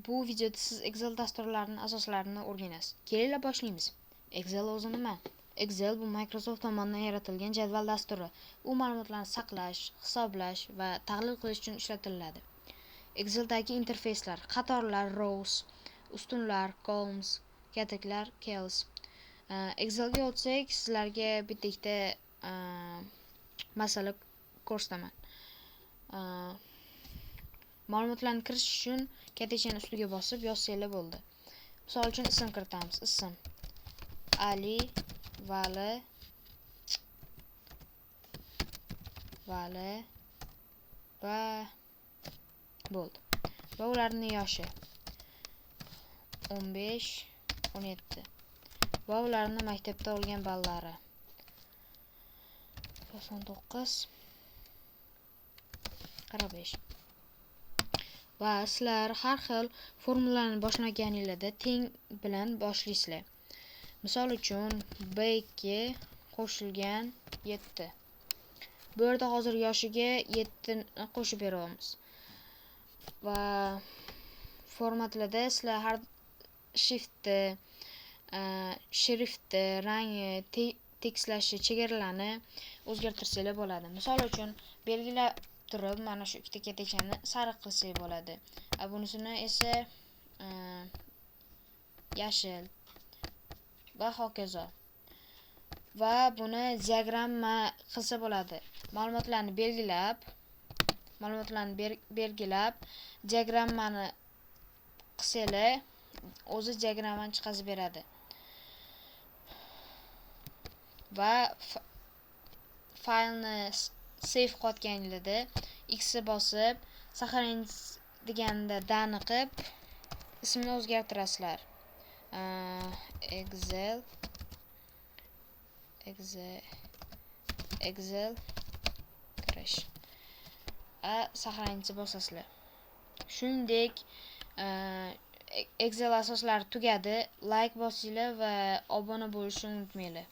Bu videoda siz Excel dasturlarining asoslarini o'rganasiz. Kelinglar boshlaymiz. Excel o'zi nima? Excel bu Microsoft tomonidan yaratilgan jadval dasturi. U ma'lumotlarni saqlash, hisoblash va tahlil qilish uchun ishlatiladi. Exceldagi interfeyslar: qatorlar, rows, ustunlar, columns, kataklar, cells. Excelga o'tsak, sizlarga bitta masala ko'rsataman. Ma'lumotlarni kirish uchun katechani ustiga bosib yozsanglar bo'ldi. Misol uchun ism kiritamiz. Ism Ali, Vali va bo'ldi. Va ularning yoshi 15, 17 va ularning maktabda olgan ballari 99, 45. Va sizlar har xil formulani boshlaganingizda teng bilan boshlaysizlar. Misol uchun B2 qo'shilgan 7. Bu yerda hozir yoshiga 7 ni qo'shib beramiz. Va formatlarda sizlar har shriftni, rangi, tekstlashi, chegaralarni o'zgartirsanglar bo'ladi. Misol uchun belgilab turib, mana shu ikkita katechani sariq qilsak bo'ladi. Bunisini esa yashil va hokazo. Va buni diagramma qilsa bo'ladi. Ma'lumotlarni belgilab, diagrammani qilsanglar, o'zi diagrammani chiqazib beradi. Va faylni save qilganingizda X bosib, сохранить deganda dani qilib ismini o'zgartirasizlar. Excel crash. Сохранить bosasizlar. Shuningdek, Excel asoslari tugadi. Like bosinglar va obuna bo'lishni unutmanglar.